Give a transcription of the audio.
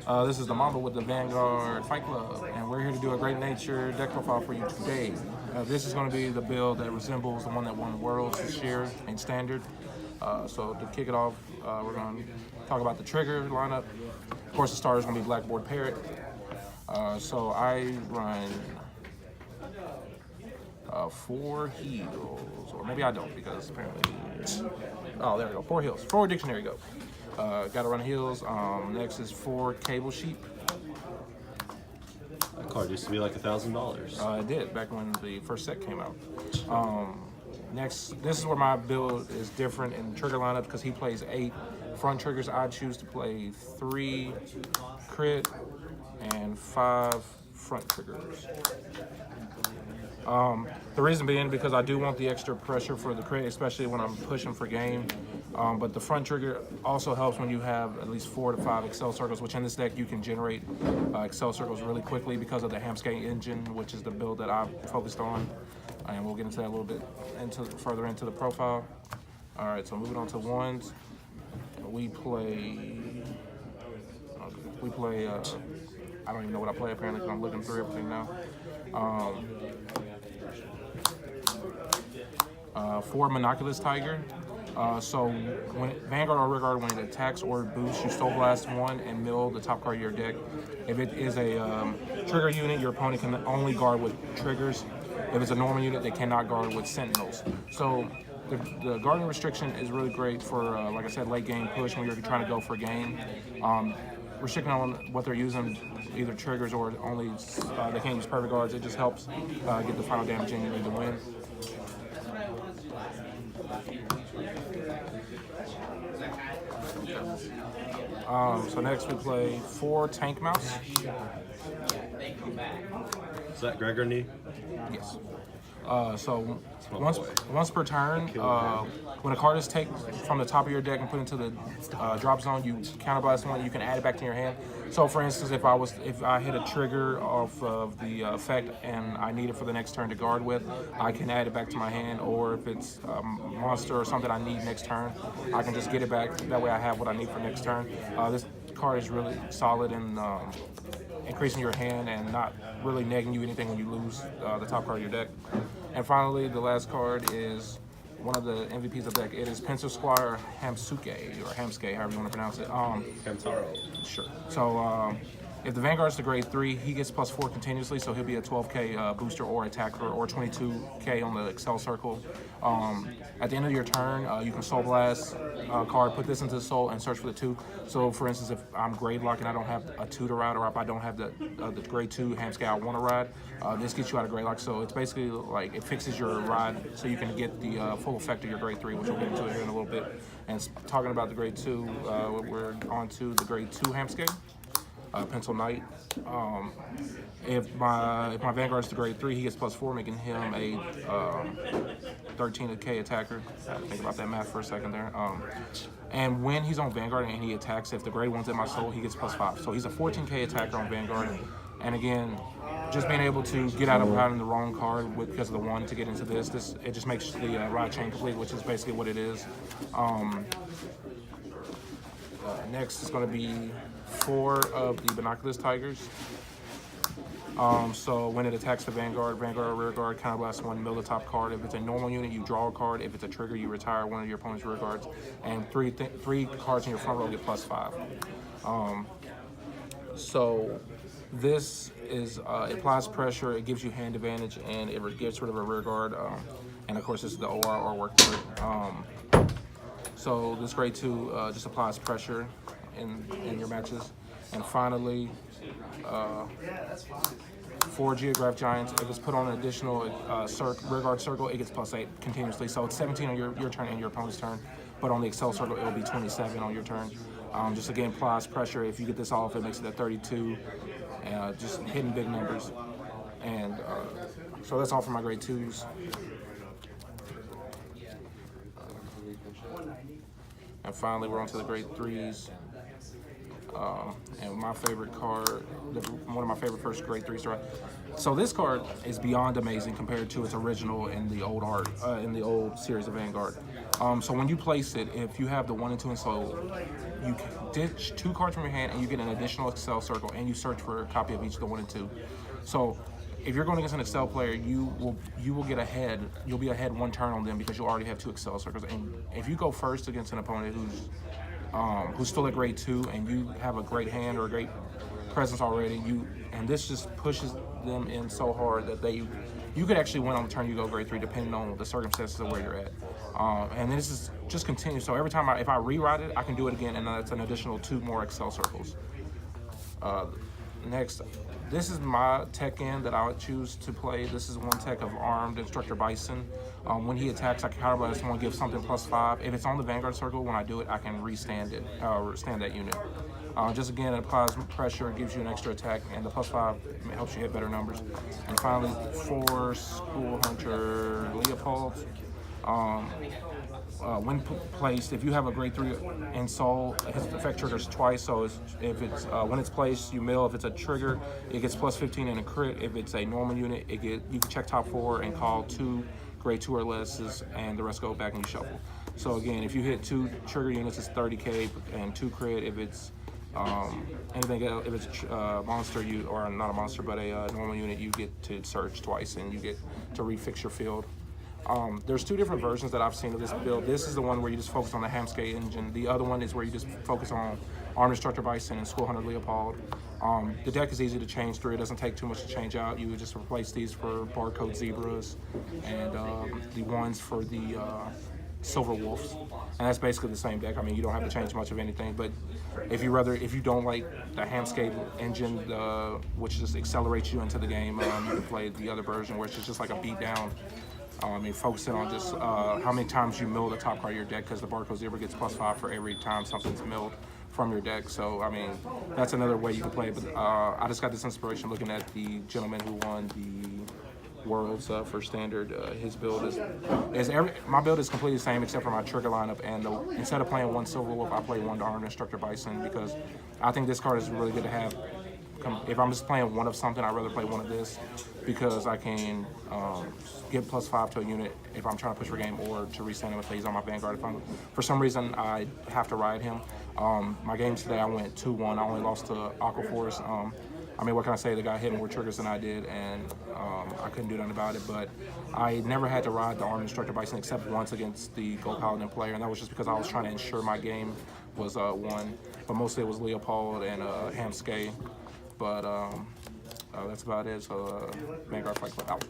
This is the Mamba with the Vanguard Fight Club, and we're here to do a great nature deck profile for you today. This is going to be the build that resembles the one that won Worlds this year in Standard. So to kick it off, we're going to talk about the trigger lineup. Of course, the starter is going to be Blackboard Parrot. So I run 4 heals, or maybe I don't because apparently, oh, there we go, 4 heals, 4 dictionary go. Gotta run heals. Next is 4 cable sheep. That card used to be like $1,000. It did back when the first set came out. Next, this is where my build is different in trigger lineup because he plays 8 front triggers. I choose to play 3 crit and 5 front triggers. The reason being because I do want the extra pressure for the crit, especially when I'm pushing for game. But the front trigger also helps when you have at least 4 to 5 Excel circles, which in this deck you can generate Excel circles really quickly because of the Hamskate engine, which is the build that I focused on. And we'll get into that a little bit further into the profile. All right, so moving on to ones, we play. I don't even know what I play apparently because I'm looking through everything now. 4 Monoculous Tiger. So when Vanguard or Rearguard, when it attacks or boosts, you Soul Blast 1 and mill the top card of your deck. If it is a trigger unit, your opponent can only guard with triggers. If it's a normal unit, they cannot guard with Sentinels. So the guarding restriction is really great for, like I said, late game push when you're trying to go for game. Restricting on what they're using, either triggers or only they can't use perfect guards. It just helps get the final damage in you need to win. So next we play 4 Tank Mouse. Is that Gregory? Yes. So once per turn, when a card is taken from the top of your deck and put into the drop zone, you counterblast 1. You can add it back to your hand. So, for instance, if I hit a trigger off of the effect and I need it for the next turn to guard with, I can add it back to my hand. Or if it's a monster or something I need next turn, I can just get it back. That way, I have what I need for next turn. This card is really solid in increasing your hand and not really negging you anything when you lose the top card of your deck. And finally, the last card is one of the MVPs of the deck. It is Pencil Squire Hamsuke, or Hamsuke, however you want to pronounce it. Hamtaro. Sure. So if the Vanguard's the grade 3, he gets +4 continuously, so he'll be a 12k booster or attacker, or 22k on the Excel circle. At the end of your turn, you can Soul Blast card, put this into the Soul, and search for the 2. So, for instance, if I'm grade lock and I don't have a 2 to ride, or if I don't have the grade 2 Hamskate I want to ride, this gets you out of grade lock. So it's basically like it fixes your ride so you can get the full effect of your grade 3, which we'll get into here in a little bit. And talking about the grade 2, we're on to the grade 2 Hamskate. Pencil Knight. If my Vanguard's the grade 3, he gets +4, making him a 13k attacker. I had to think about that math for a second there. And when he's on Vanguard and he attacks, if the grade 1's in my soul, he gets +5. So he's a 14k attacker on Vanguard. And again, just being able to get out of riding the wrong card because of the 1 to get into this it just makes the ride chain complete, which is basically what it is. Next is going to be 4 of the Binoculars Tigers. So when it attacks the Vanguard or Rearguard, counterblast 1, mill the top card. If it's a normal unit, you draw a card. If it's a trigger, you retire one of your opponent's rear guards. And 3 cards in your front row get +5. So this is, it applies pressure, it gives you hand advantage, and it gets rid of a rear guard. And of course, this is the OR work for it. So this grade 2 just applies pressure in your matches. And finally, 4 Geograph Giants. If it's put on an additional rear guard circle, it gets +8 continuously. So it's 17 on your turn and your opponent's turn. But on the Excel circle, it'll be 27 on your turn. Just again, applies pressure. If you get this off, it makes it at 32. Just hitting big numbers. And so that's all for my grade 2s. And finally, we're on to the grade 3s. And my favorite card, one of my favorite first grade 3s. So this card is beyond amazing compared to its original in the old art, in the old series of Vanguard. So when you place it, if you have the 1 and 2 in soul, you can ditch 2 cards from your hand and you get an additional Excel circle, and you search for a copy of each of the 1 and 2. So if you're going against an Excel player, you will get ahead. You'll be ahead 1 turn on them because you already have 2 Excel circles. And if you go first against an opponent who's still at grade 2 and you have a great hand or a great presence already, and this just pushes them in so hard that you could actually win on the turn you go grade 3 depending on the circumstances of where you're at. And this is just continues. So every time if I rewrite it, I can do it again, and that's an additional 2 more Excel circles. Next, this is my tech end that I would choose to play. This is 1 tech of Armed Instructor Bison. When he attacks, I can counterblast someone, give something +5. If it's on the Vanguard circle, when I do it, I can restand it, stand that unit. Just again, it applies pressure, gives you an extra attack, and the +5 helps you hit better numbers. And finally, 4 School Hunter Leopold. When placed, if you have a grade 3 in soul, his effect triggers twice. So if it's when it's placed, you mill. If it's a trigger, it gets +15 in a crit. If it's a normal unit, you can check top 4 and call 2 grade 2 or less, and the rest go back and you shuffle. So again, if you hit 2 trigger units, it's 30k and 2 crit. If it's anything else, if it's a monster, or not a monster, but a normal unit, you get to search twice and you get to refix your field. There's 2 different versions that I've seen of this build. This is the one where you just focus on the Hamskate engine. The other one is where you just focus on Armed Instructor Bison and School Hunter Leopold. The deck is easy to change through. It doesn't take too much to change out. You would just replace these for Barcode Zebras and the ones for the Silver Wolves. And that's basically the same deck. I mean, you don't have to change much of anything, but if you don't like the Hamskate engine, which just accelerates you into the game, you can play the other version where it's just like a beat down. Focusing on just how many times you mill the top card of your deck, because the Barcode Zebra gets +5 for every time something's milled from your deck. So, I mean, that's another way you can play it. But I just got this inspiration looking at the gentleman who won the Worlds for Standard. His build my build is completely the same except for my trigger lineup. And instead of playing 1 Silver Wolf, I play 1 Armed Instructor Bison, because I think this card is really good to have. If I'm just playing 1 of something, I'd rather play 1 of this, because I can get +5 to a unit if I'm trying to push for game, or to restand him if he's on my Vanguard. If for some reason I have to ride him. My games today, I went 2-1. I only lost to Aquaforce. I mean, what can I say? The guy hit more triggers than I did, and I couldn't do nothing about it. But I never had to ride the Armed Instructor Bison except once against the Gold Paladin player, and that was just because I was trying to ensure my game was won. But mostly it was Leopold and Hamskate. But that's about it. So Vanguard Fight Club out.